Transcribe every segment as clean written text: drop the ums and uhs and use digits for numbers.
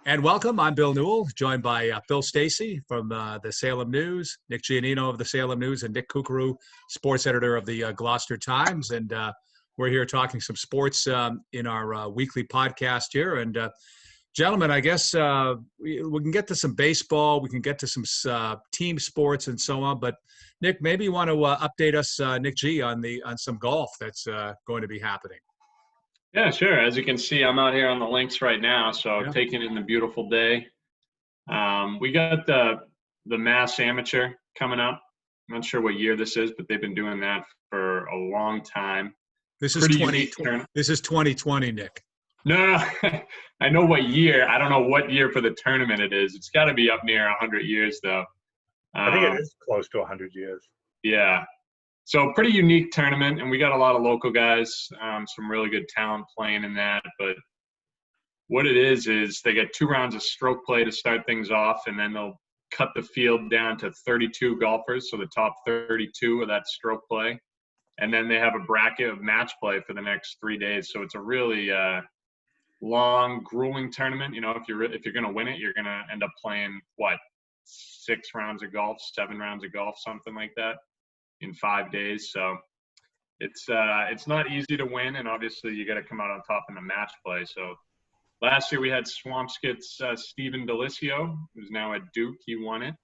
And welcome. I'm Bill Newell, joined by Phil Stacy from the Salem News, Nick Giannino of the Salem News, and Nick Kukuru, sports editor of the Gloucester Times. And we're here talking some sports in our weekly podcast here. And gentlemen, I guess we can get to some baseball, we can get to some team sports and so on. But Nick, maybe you want to update us, Nick G, on some golf that's going to be happening. Yeah, sure. As you can see, I'm out here on the links right now, so taking in the beautiful day. We got the Mass Amateur coming up. I'm not sure what year this is, but they've been doing that for a long time. This is 2020, Nick. No, I know what year. I don't know what year for the tournament it is. It's got to be up near 100 years, though. I think it is close to 100 years. Yeah. So pretty unique tournament, and we got a lot of local guys, some really good talent playing in that. But what it is they get 2 rounds of stroke play to start things off, and then they'll cut the field down to 32 golfers, so the top 32 of that stroke play. And then they have a bracket of match play for the next 3 days. So it's a really long, grueling tournament. You know, if you're going to win it, you're going to end up playing, 6 rounds of golf, 7 rounds of golf, something like that, in 5 days. So it's not easy to win, and obviously you got to come out on top in the match play. So last year we had Swampscott's Stephen Delisio, who's now at Duke. He won it,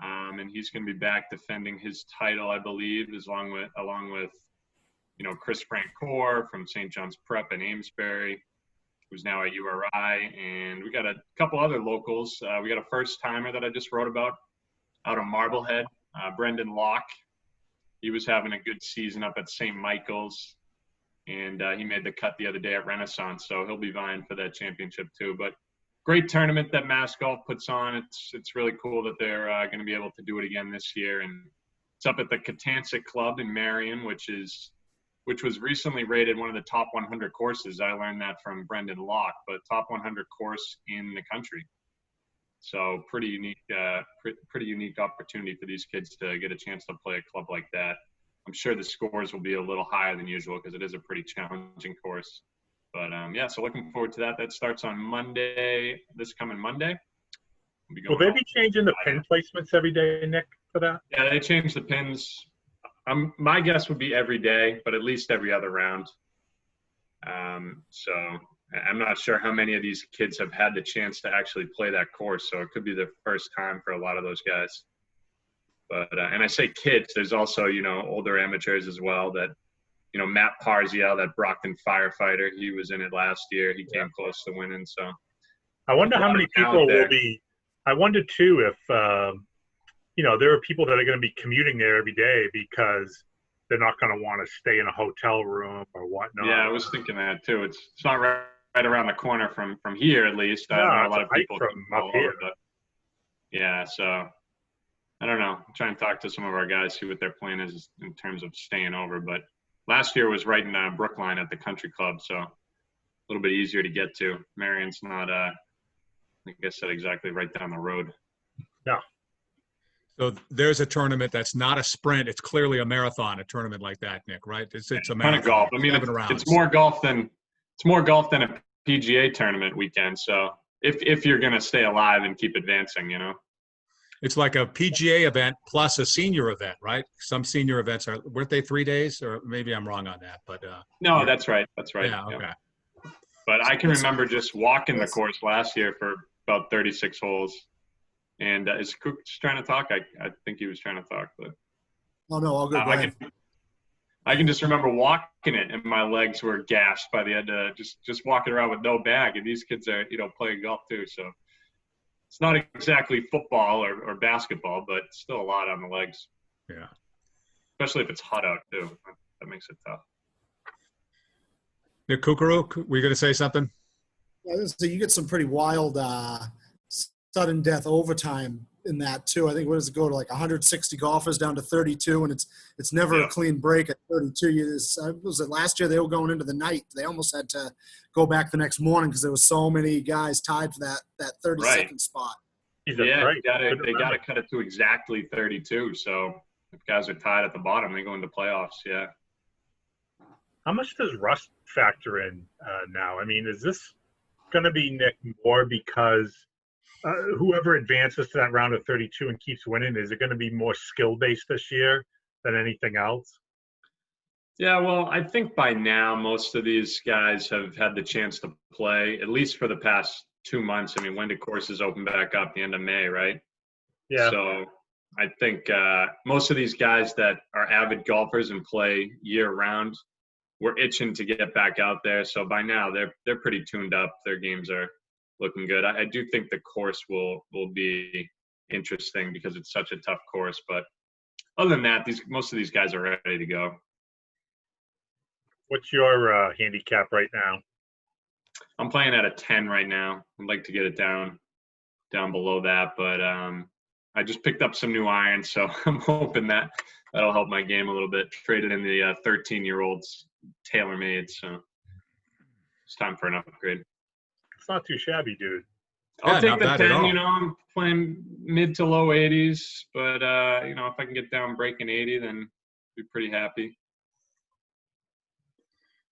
and he's going to be back defending his title, I believe, along with Chris Francoeur from St. John's Prep in Amesbury, who's now at URI, and we got a couple other locals. We got a first timer that I just wrote about out of Marblehead, Brendan Locke. He was having a good season up at St. Michael's, and he made the cut the other day at Renaissance, so he'll be vying for that championship too. But great tournament that Mass Golf puts on. It's really cool that they're going to be able to do it again this year, and it's up at the Catansic Club in Marion, which was recently rated one of the top 100 courses. I learned that from Brendan Locke, but top 100 course in the country. So pretty unique opportunity for these kids to get a chance to play a club like that. I'm sure the scores will be a little higher than usual because it is a pretty challenging course. But so looking forward to that. That starts on Monday, this coming Monday. Will they be changing the pin placements every day, Nick, for that? Yeah, they change the pins. My guess would be every day, but at least every other round. So I'm not sure how many of these kids have had the chance to actually play that course, so it could be the first time for a lot of those guys. But and I say kids, there's also older amateurs as well. That Matt Parzio, that Brockton firefighter, he was in it last year. He came close to winning. So I wonder how many people will be. I wonder too if there are people that are going to be commuting there every day because they're not going to want to stay in a hotel room or whatnot. Yeah, I was thinking that too. It's not right around the corner from here, at least. No, I know a lot of people from up here. But yeah, so I don't know. I'm trying to talk to some of our guys, see what their plan is in terms of staying over. But last year was right in Brookline at the country club, so a little bit easier to get to. Marion's not, like I said, exactly right down the road. No. So there's a tournament that's not a sprint. It's clearly a marathon, a tournament like that, Nick, right? It's a marathon. Ton of golf. I mean, it's more golf than a PGA tournament weekend. So if you're going to stay alive and keep advancing, It's like a PGA event plus a senior event, right? Some senior events weren't they 3 days, or maybe I'm wrong on that, but no, that's right. That's right. Yeah, okay. But I can remember just walking the course last year for about 36 holes. And is Cook just trying to talk? I think he was trying to talk, but oh no, I'll go. I can just remember walking it, and my legs were gashed by the end of just walking around with no bag. And these kids are playing golf too, so it's not exactly football or basketball, but still a lot on the legs. Yeah, especially if it's hot out too. That makes it tough. Nick Kukuru, were you going to say something? So you get some pretty wild sudden death overtime in that too. I think what does it go to, like 160 golfers down to 32, and it's never a clean break at 32 years. Was it last year they were going into the night? They almost had to go back the next morning because there was so many guys tied for that 32nd spot. Yeah, they got to cut it to exactly 32. So if guys are tied at the bottom, they go into playoffs. Yeah. How much does rust factor in now? I mean, is this going to be, Nick, more because whoever advances to that round of 32 and keeps winning, is it going to be more skill-based this year than anything else? Yeah, well, I think by now most of these guys have had the chance to play, at least for the past 2 months. I mean, when did courses open back up? The end of May, right? Yeah. So I think most of these guys that are avid golfers and play year-round were itching to get back out there. So by now they're pretty tuned up. Their games are looking good. I do think the course will be interesting because it's such a tough course. But other than that, most of these guys are ready to go. What's your handicap right now? I'm playing at a 10 right now. I'd like to get it down below that, but I just picked up some new irons, so I'm hoping that'll help my game a little bit. Traded in the 13-year-old's TaylorMade, so it's time for an upgrade. It's not too shabby, dude. I'll take the 10. I'm playing mid to low 80s, but if I can get down breaking 80, then I'll be pretty happy.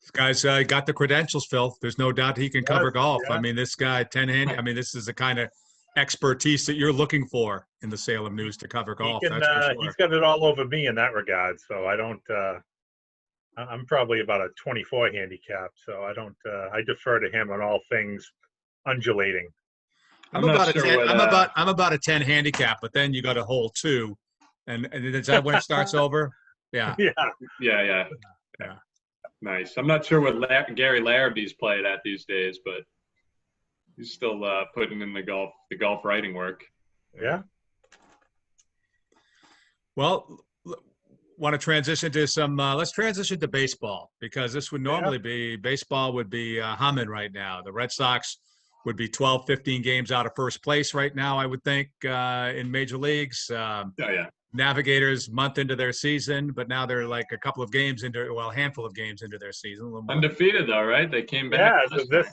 This guy's got the credentials, Phil. There's no doubt he can cover golf. Yeah. I mean, this guy, 10-hand. I mean, this is the kind of expertise that you're looking for in the Salem News to cover golf. That's for sure. He's got it all over me in that regard. So I don't. I'm probably about a 24 handicap. So I don't. I defer to him on all things undulating. I'm about a 10. I'm about a 10 handicap, but then you got a hole 2, and is that when it starts over? Yeah. Yeah. Nice. I'm not sure what Gary Larrabee's played at these days, but he's still putting in the golf writing work. Yeah. Well, want to transition to some. Let's transition to baseball, because this would normally be baseball would be humming right now. The Red Sox would be 12, 15 games out of first place right now, I would think, in major leagues. Navigators month into their season, but now they're like a handful of games into their season. Undefeated though, right? They came back. Yeah, so this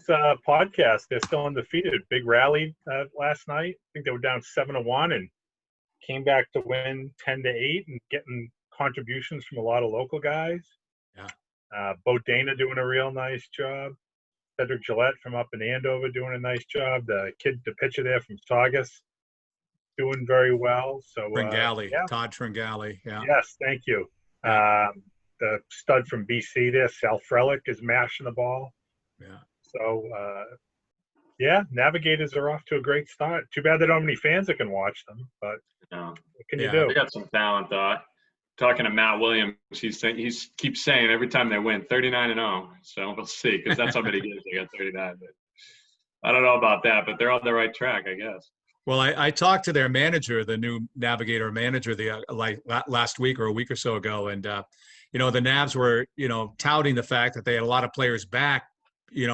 podcast, they're still undefeated. Big rally last night. I think they were down 7-1 and came back to win 10-8 and getting contributions from a lot of local guys. Yeah. Bo Dana doing a real nice job. Cedric Gillette from up in Andover doing a nice job. The pitcher there from Saugus, doing very well. So Todd Tringali. Yeah. Yes, thank you. The stud from BC there, Sal Frelick, is mashing the ball. Yeah. So Navigators are off to a great start. Too bad they don't have any fans that can watch them, but what can you do? They got some talent though. Talking to Matt Williams, he keeps saying every time they win 39-0. So we'll see, because that's how many games they got 39. But I don't know about that, but they're on the right track, I guess. Well, I talked to their manager, the new Navigator manager, last week or a week or so ago, and the Navs were touting the fact that they had a lot of players back,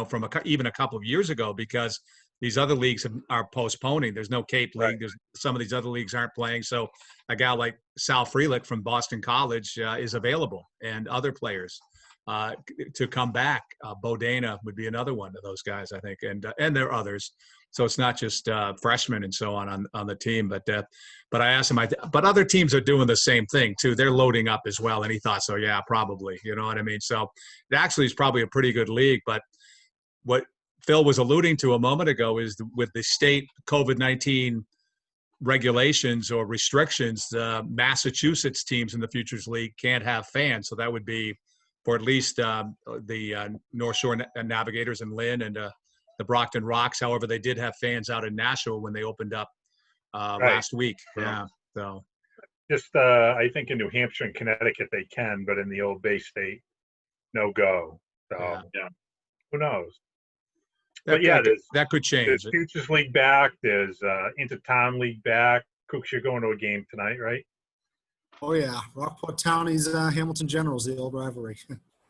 from even a couple of years ago, because these other leagues are postponing. There's no Cape League. Right. Some of these other leagues aren't playing. So a guy like Sal Frelick from Boston College is available, and other players to come back. Bo Dana would be another one of those guys, I think, and there are others. So it's not just freshmen and so on the team, but I asked him. But other teams are doing the same thing too. They're loading up as well, and he thought so. Yeah, probably. You know what I mean? So it actually is probably a pretty good league. But what Phil was alluding to a moment ago is with the state COVID-19 regulations or restrictions, the Massachusetts teams in the Futures League can't have fans. So that would be for at least the North Shore Navigators and Lynn and the Brockton Rocks. However, they did have fans out in Nashua when they opened up last week. Yeah. So just I think in New Hampshire and Connecticut they can, but in the old Bay State, no go. So who knows? That could change. There's Futures League back. There's Intertown League back. Cooks, you're going to a game tonight, right? Oh yeah, Rockport Townies, Hamilton Generals, the old rivalry.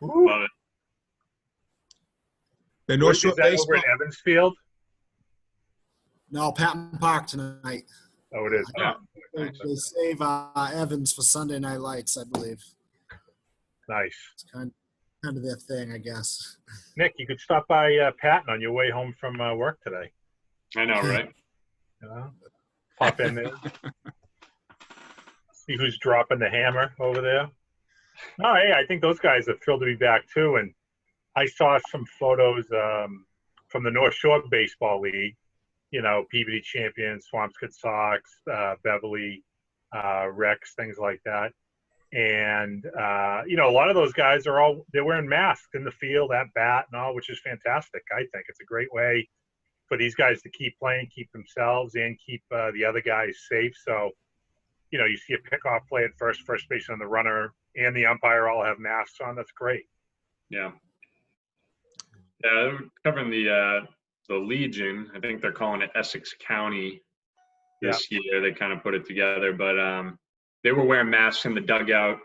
Love it. The North Shore over at Evansfield? No, Patton Park tonight. Oh, it is. They save Evans for Sunday Night Lights, I believe. Nice. It's kind of their thing, I guess. Nick, you could stop by Patton on your way home from work today. I know, right? Pop in there. See who's dropping the hammer over there. No, hey, I think those guys are thrilled to be back too. And I saw some photos from from the North Shore Baseball League, Peabody champions, Swampscott Sox, Beverly, Rex, things like that. And, a lot of those guys they're wearing masks in the field, at bat and all, which is fantastic. I think it's a great way for these guys to keep playing, keep themselves, and keep the other guys safe. So, you see a pickoff play at first base on the runner and the umpire all have masks on. That's great. Yeah. Yeah, covering the Legion. I think they're calling it Essex County this year. They kind of put it together, but they were wearing masks in the dugout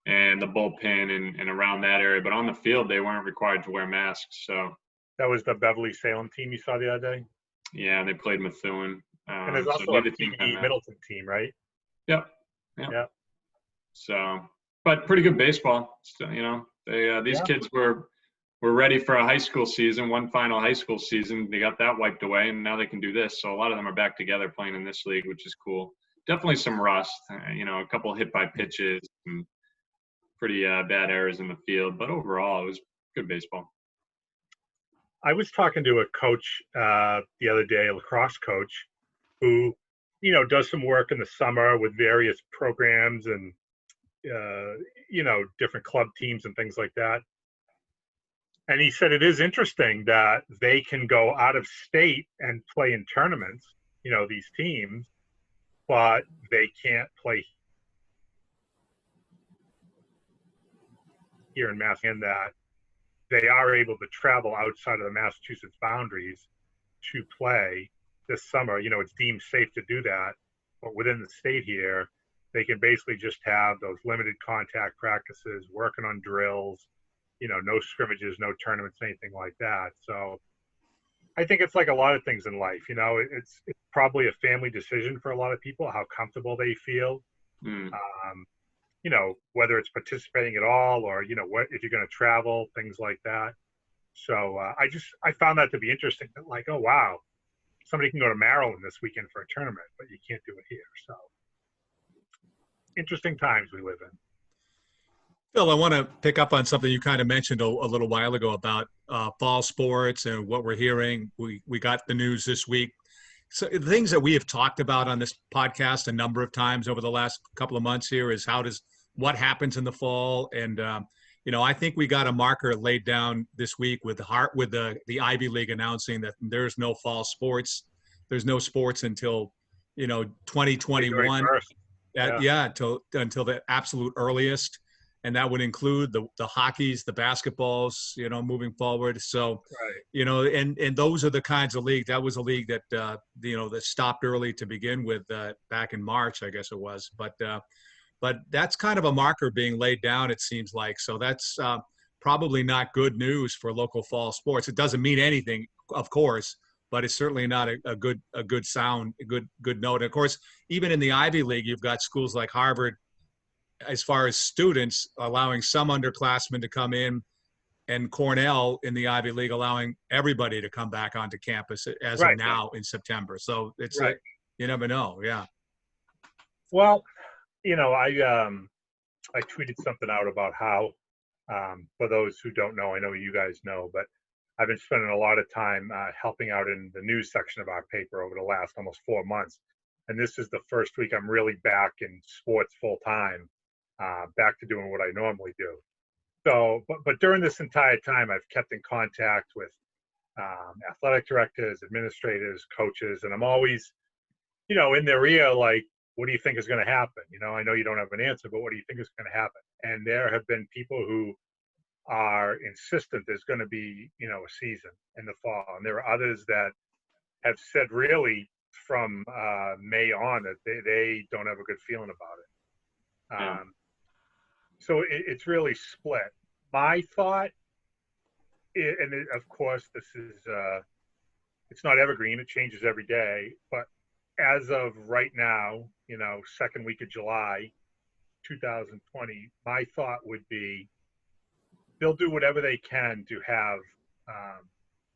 and the bullpen and around that area. But on the field, they weren't required to wear masks. So that was the Beverly Salem team you saw the other day. Yeah, they played Methuen. And there's also a Peabody Middleton team, right? Yep. So, but pretty good baseball. So, these kids were ready for a high school season, one final high school season. They got that wiped away, and now they can do this. So a lot of them are back together playing in this league, which is cool. Definitely some rust, a couple hit by pitches and pretty bad errors in the field. But overall, it was good baseball. I was talking to a coach the other day, a lacrosse coach, who, does some work in the summer with various programs and, different club teams and things like that. And he said it is interesting that they can go out of state and play in tournaments, these teams, but they can't play here in Mass, and that they are able to travel outside of the Massachusetts boundaries to play this summer. It's deemed safe to do that, but within the state here, they can basically just have those limited contact practices, working on drills, no scrimmages, no tournaments, anything like that. So I think it's like a lot of things in life, it's probably a family decision for a lot of people, how comfortable they feel, whether it's participating at all or, what, if you're going to travel, things like that. So I found that to be interesting, that like, oh, wow, somebody can go to Maryland this weekend for a tournament, but you can't do it here. So interesting times we live in. Phil, I want to pick up on something you kind of mentioned a little while ago about fall sports and what we're hearing. We got the news this week. So the things that we have talked about on this podcast a number of times over the last couple of months here is what happens in the fall. And, I think we got a marker laid down this week with the Ivy League announcing that there's no fall sports. There's no sports until, 2021. Until the absolute earliest. And that would include the hockeys, the basketballs, moving forward. So, and those are the kinds of league. That was a league that, that stopped early to begin with back in March, I guess it was. But that's kind of a marker being laid down, it seems like. So that's probably not good news for local fall sports. It doesn't mean anything, of course, but it's certainly not a good note. And of course, even in the Ivy League, you've got schools like Harvard, as far as students, allowing some underclassmen to come in, and Cornell in the Ivy League allowing everybody to come back onto campus as of now in September. So it's you never know. Yeah. Well, I tweeted something out about how, for those who don't know, I know you guys know, but I've been spending a lot of time helping out in the news section of our paper over the last almost 4 months. And this is the first week I'm really back in sports full time. Back to doing what I normally do. So, but during this entire time, I've kept in contact with athletic directors, administrators, coaches, and I'm always, in their ear, like, what do you think is going to happen? I know you don't have an answer, but what do you think is going to happen? And there have been people who are insistent there's going to be, a season in the fall. And there are others that have said really from May on that they don't have a good feeling about it. So it's really split. My thought, of course, this is, it's not evergreen. It changes every day. But as of right now, second week of July, 2020, my thought would be they'll do whatever they can to have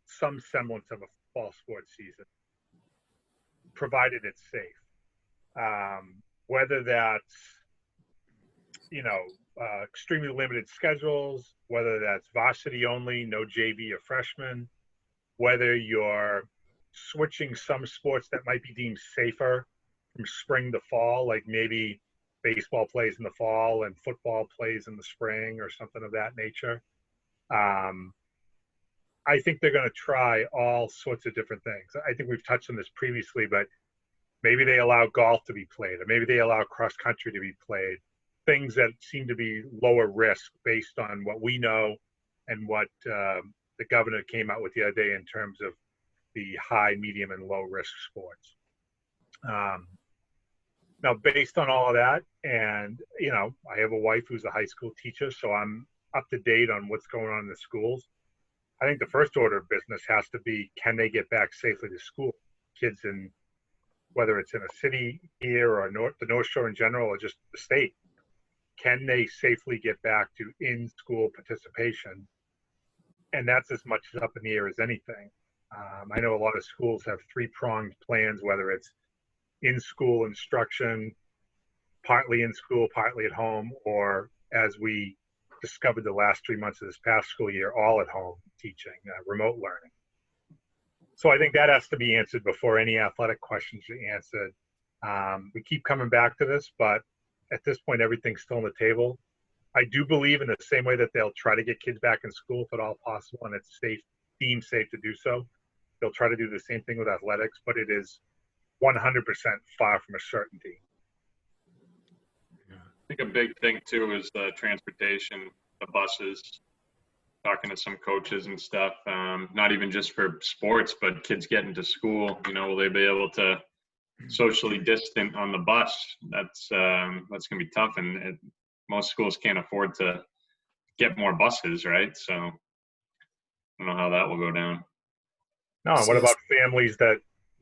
some semblance of a fall sports season, provided it's safe. Whether that's, extremely limited schedules, whether that's varsity only, no JV or freshman, whether you're switching some sports that might be deemed safer from spring to fall, like maybe baseball plays in the fall and football plays in the spring or something of that nature. I think they're going to try all sorts of different things. I think we've touched on this previously, but maybe they allow golf to be played, or maybe they allow cross country to be played, things that seem to be lower risk based on what we know and what the governor came out with the other day in terms of the high, medium, and low risk sports. Now, based on all of that, and, you know, I have a wife who's a high school teacher, so I'm up to date on what's going on in the schools. I think the first order of business has to be, can they get back safely to school? Kids in, whether it's in a city here or the North Shore in general, or just the state, can they safely get back to in-school participation? And that's as much up in the air as anything. I know a lot of schools have three-pronged plans, whether it's in-school instruction, partly in school, partly at home, or as we discovered the last 3 months of this past school year, all at home teaching, remote learning. So I think that has to be answered before any athletic questions are answered. We keep coming back to this, but at this point, everything's still on the table. I do believe in the same way that they'll try to get kids back in school if at all possible, and it's safe, deemed safe to do so. They'll try to do the same thing with athletics, but it is 100% far from a certainty. I think a big thing too is the transportation, the buses. Talking to some coaches and stuff, not even just for sports, but kids getting to school. You know, will they be able to socially distant on the bus? That's gonna be tough, and most schools can't afford to get more buses, right? So I don't know how that will go down. No, what about families that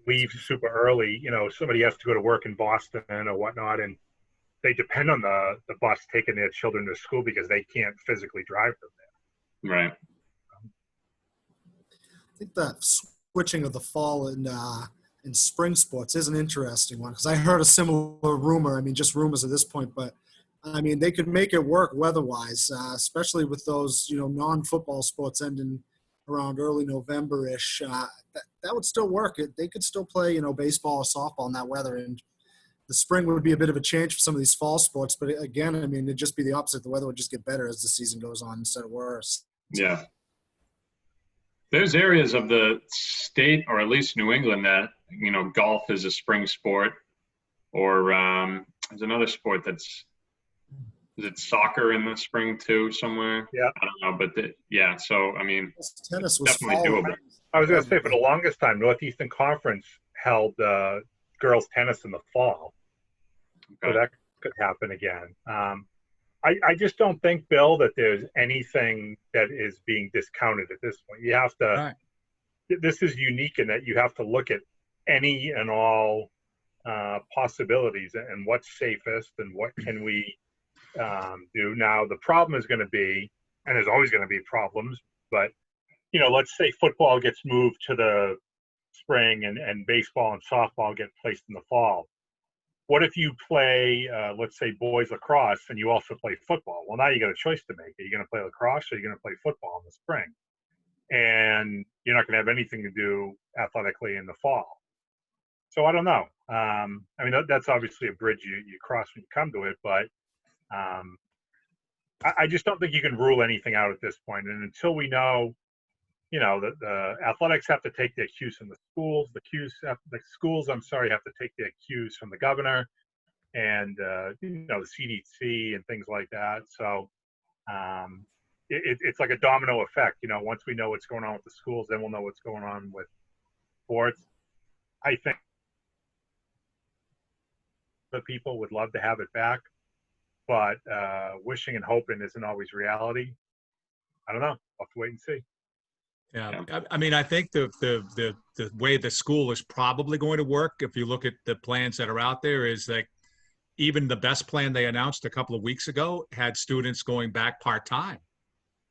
leave super early? You know, somebody has to go to work in Boston or whatnot, and they depend on the bus taking their children to school because they can't physically drive them there. Right. I think that switching of the fall and spring sports is an interesting one, because I heard a similar rumor. I mean, just rumors at this point, but I mean, they could make it work weather-wise, especially with those, you know, non-football sports ending around early November-ish. That would still work. They could still play, you know, baseball or softball in that weather, and the spring would be a bit of a change for some of these fall sports. But again, I mean, it'd just be the opposite. The weather would just get better as the season goes on instead of worse. Yeah. There's areas of the state, or at least New England, that, you know, golf is a spring sport, or there's another sport that's, is it soccer in the spring too somewhere? Yeah. I don't know, but yeah. So, I mean, Tennis was definitely fall. doable. I was going to say, for the longest time, Northeastern Conference held girls tennis in the fall. Okay. So that could happen again. I just don't think, Bill, that there's anything that is being discounted at this point. You have to, Right. This is unique in that you have to look at any and all possibilities and what's safest and what can we do. Now, the problem is going to be, and there's always going to be problems, but, you know, let's say football gets moved to the spring and baseball and softball get placed in the fall. What if you play, let's say, boys lacrosse, and you also play football? Well, now you got a choice to make. Are you going to play lacrosse, or are you going to play football in the spring? And you're not going to have anything to do athletically in the fall. So I don't know. I mean, that's obviously a bridge you cross when you come to it, but I just don't think you can rule anything out at this point. And until we know, you know, the athletics have to take their cues from the schools. The schools, have to take their cues from the governor and, you know, the CDC and things like that. So it's like a domino effect. You know, once we know what's going on with the schools, then we'll know what's going on with sports. I think the people would love to have it back, but wishing and hoping isn't always reality. I don't know. I'll have to wait and see. Yeah, I mean, I think the way the school is probably going to work, if you look at the plans that are out there, is like even the best plan they announced a couple of weeks ago had students going back part-time,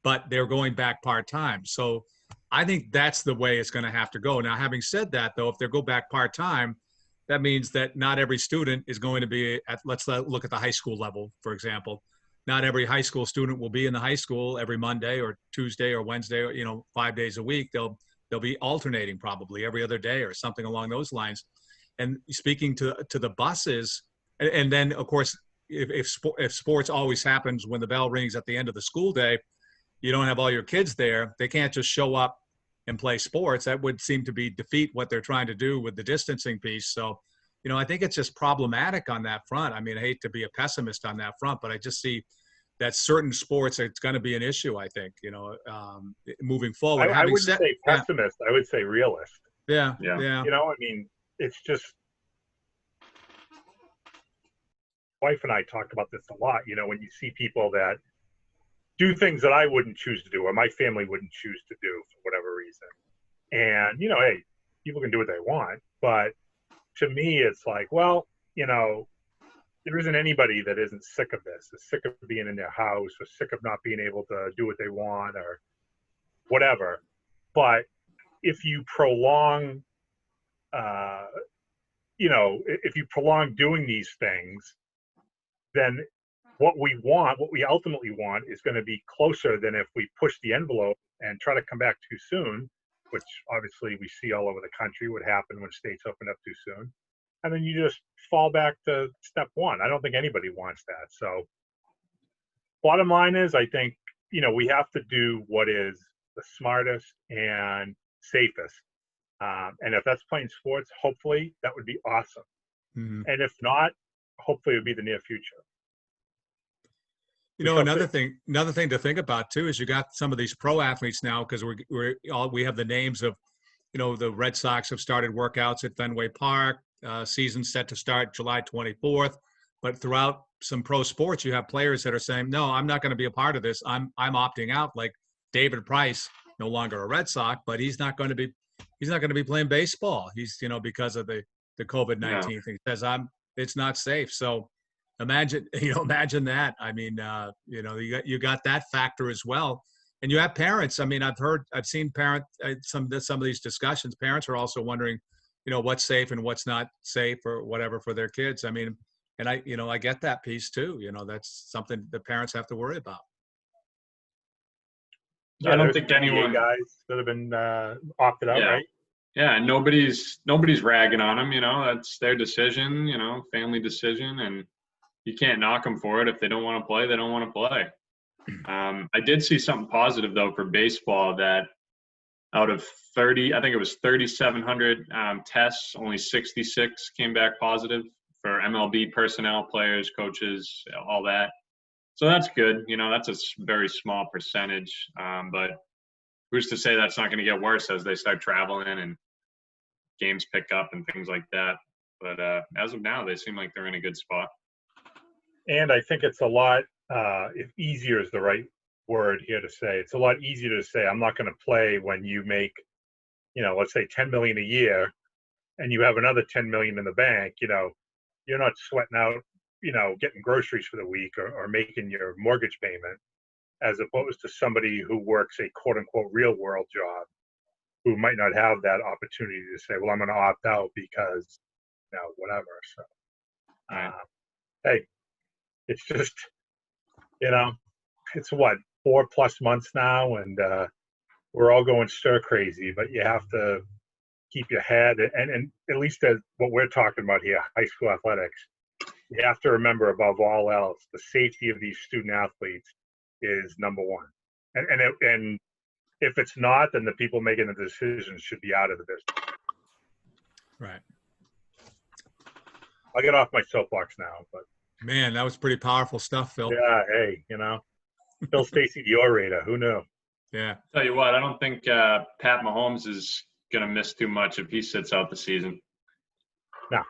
but they're going back part-time. So I think that's the way it's going to have to go. Now, having said that, though, if they go back part-time, that means that not every student is going to be at, let's look at the high school level, for example. Not every high school student will be in the high school every Monday or Tuesday or Wednesday, or, you know, 5 days a week. They'll they'll be alternating probably every other day or something along those lines. And speaking to the buses, and then of course, if sports always happens when the bell rings at the end of the school day, you don't have all your kids there. They can't just show up and play sports. That would seem to be defeat what they're trying to do with the distancing piece. So, I think it's just problematic on that front. I mean, I hate to be a pessimist on that front, but I just see that certain sports, it's going to be an issue, I think, moving forward. I wouldn't say pessimist. I would say realist. Yeah. I mean, it's just, wife and I talk about this a lot, when you see people that do things that I wouldn't choose to do or my family wouldn't choose to do for whatever reason. And, hey, people can do what they want. But to me, it's like, well, there isn't anybody that isn't sick of this, is sick of being in their house or sick of not being able to do what they want or whatever. But if you prolong, if you prolong doing these things, then what we ultimately want is going to be closer than if we push the envelope and try to come back too soon, which obviously we see all over the country what happened when states open up too soon. And then you just fall back to step one. I don't think anybody wants that. So bottom line is, I think, we have to do what is the smartest and safest. And if that's playing sports, hopefully that would be awesome. Mm-hmm. And if not, hopefully it would be the near future. Another thing to think about too is you got some of these pro athletes now, because we have the names of, the Red Sox have started workouts at Fenway Park. Season set to start July 24th. But throughout some pro sports, you have players that are saying, no, I'm not going to be a part of this. I'm opting out. Like David Price, no longer a Red Sox, but he's not going to be playing baseball. He's, because of the COVID-19 thing. He says it's not safe. So imagine that. I mean, you got that factor as well. And you have parents. I mean, I've seen some of these discussions. Parents are also wondering, what's safe and what's not safe or whatever for their kids. I mean, and I get that piece too. That's something the parents have to worry about. Yeah, I don't think anyone guys that have been opted out, right? Yeah, nobody's ragging on them. That's their decision. Family decision, and you can't knock them for it. If they don't want to play, they don't want to play. I did see something positive though for baseball, that out of 30, I think it was 3,700 tests, only 66 came back positive for MLB personnel, players, coaches, all that. So that's good. That's a very small percentage. But who's to say that's not going to get worse as they start traveling and games pick up and things like that. But as of now, they seem like they're in a good spot. And I think it's a lot, if easier is the right word here to say, it's a lot easier to say, I'm not going to play when you make, let's say 10 million a year and you have another 10 million in the bank. You're not sweating out, getting groceries for the week or making your mortgage payment, as opposed to somebody who works a quote unquote real world job who might not have that opportunity to say, well, I'm going to opt out because, whatever. So, hey, it's just, it's what, 4+ months now, and we're all going stir crazy, but you have to keep your head, and at least as what we're talking about here, high school athletics, you have to remember above all else, the safety of these student athletes is number one. And if it's not, then the people making the decisions should be out of the business. Right. I'll get off my soapbox now, but man, that was pretty powerful stuff, Phil. Yeah, hey, Phil Stacey, the orator, who knew? Yeah. Tell you what, I don't think Pat Mahomes is going to miss too much if he sits out the season. No.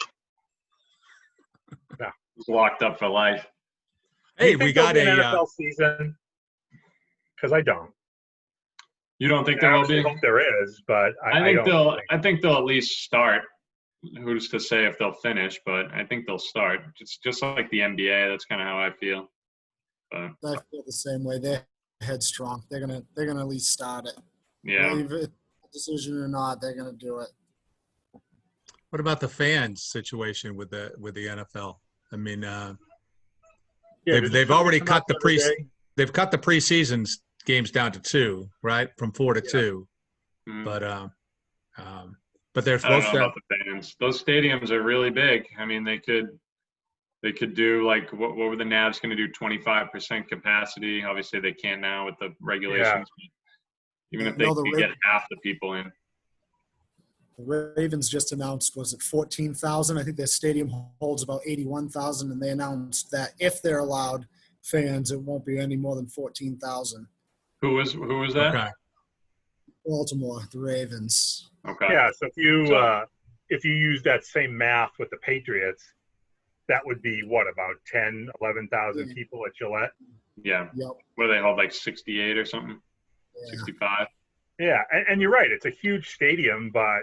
He's locked up for life. Hey, we got an NFL season, because I don't. You don't think there will be? I hope there is, but I think they'll at least start. Who's to say if they'll finish? But I think they'll start. It's just like the NBA. That's kind of how I feel. But I feel the same way. They're headstrong. They're gonna at least start it. Yeah. Whether it's a decision or not, they're gonna do it. What about the fans situation with the NFL? I mean, they've already cut the preseason games down to 2, right? From 4 to 2. But they're I don't supposed know to. about the fans. Those stadiums are really big. I mean, they could do like what were the Navs going to do? 25% capacity. Obviously, they can't now with the regulations. Even if they could get half the people in. The Ravens just announced, was it 14,000? I think their stadium holds about 81,000, and they announced that if they're allowed fans, it won't be any more than 14,000. Who was that? Okay. Baltimore, the Ravens. Okay. Yeah, so if you use that same math with the Patriots, that would be what, about 10, 11,000 people at Gillette? Yeah. Yep. What do they hold, like 68 or something? Yeah. 65? Yeah, and you're right. It's a huge stadium, but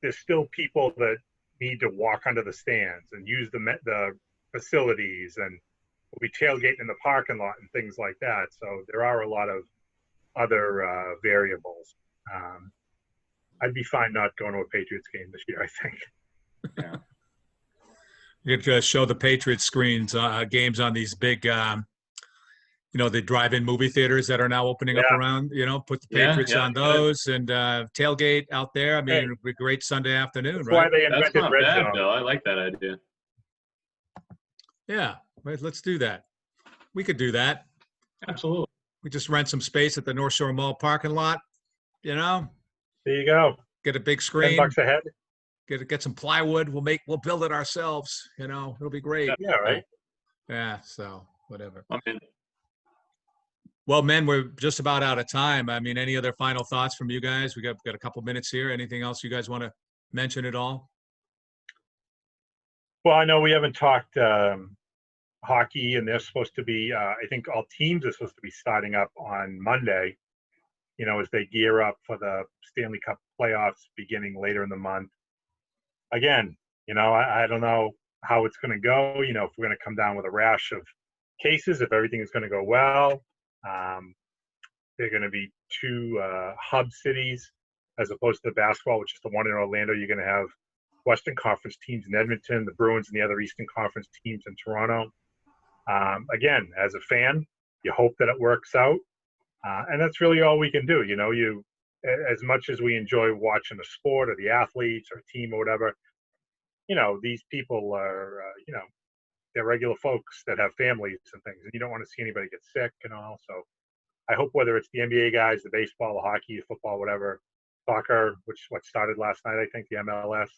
there's still people that need to walk under the stands and use the facilities, and we'll be tailgating in the parking lot and things like that. So there are a lot of other variables. I'd be fine not going to a Patriots game this year, I think. Yeah. You could show the Patriots screens games on these big, the drive-in movie theaters that are now opening up around. Put the Patriots on those and tailgate out there. I mean, it would be a great Sunday afternoon, That's right? why they invented That's not Red bad, Zone. Bill. I like that idea. Yeah, right, let's do that. We could do that. Absolutely. We just rent some space at the North Shore Mall parking lot. There you go. Get a big screen. $10 a head. Get some plywood. We'll build it ourselves. It'll be great. Yeah, right. Yeah. So whatever. I'm in. Well, men, we're just about out of time. I mean, any other final thoughts from you guys? We got a couple minutes here. Anything else you guys want to mention at all? Well, I know we haven't talked hockey, and they're supposed to be. I think all teams are supposed to be starting up on Monday. As they gear up for the Stanley Cup playoffs beginning later in the month. Again, I don't know how it's going to go. If we're going to come down with a rash of cases, if everything is going to go well. They're going to be two hub cities as opposed to the basketball, which is the one in Orlando. You're going to have Western Conference teams in Edmonton, the Bruins, and the other Eastern Conference teams in Toronto. Again, as a fan, you hope that it works out. And that's really all we can do. As much as we enjoy watching a sport or the athletes or a team or whatever, these people are, they're regular folks that have families and things, and you don't want to see anybody get sick and all. So I hope whether it's the NBA guys, the baseball, the hockey, the football, whatever, soccer, which what started last night, I think, the MLS,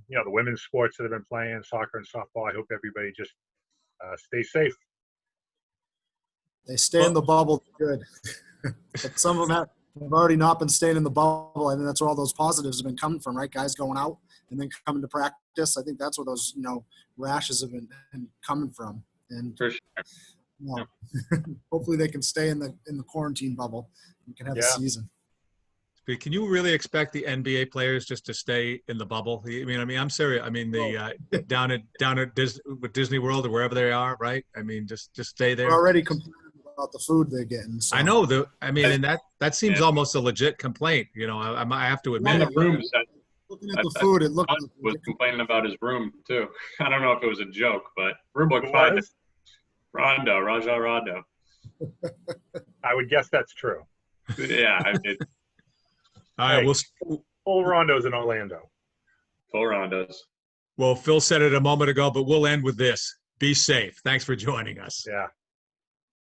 the women's sports that have been playing, soccer and softball, I hope everybody just stays safe. They stay in the bubble good. But some of them have already not been staying in the bubble. I think that's where all those positives have been coming from, right? Guys going out and then coming to practice. I think that's where those, rashes have been coming from. And For sure. Hopefully they can stay in the quarantine bubble and can have a season. Can you really expect the NBA players just to stay in the bubble? I mean, I'm serious. I mean, down at Disney World or wherever they are, right? I mean, just stay there. They're already complaining about the food they're getting. So. I know and that seems almost a legit complaint. I have to admit. In the room, looking at the food, it looked like was complaining about his room too. I don't know if it was a joke, but room looked fine. Raja Rondo. I would guess that's true. Yeah, I did. All right, full Rondos in Orlando. Full Rondos. Well, Phil said it a moment ago, but we'll end with this. Be safe. Thanks for joining us. Yeah.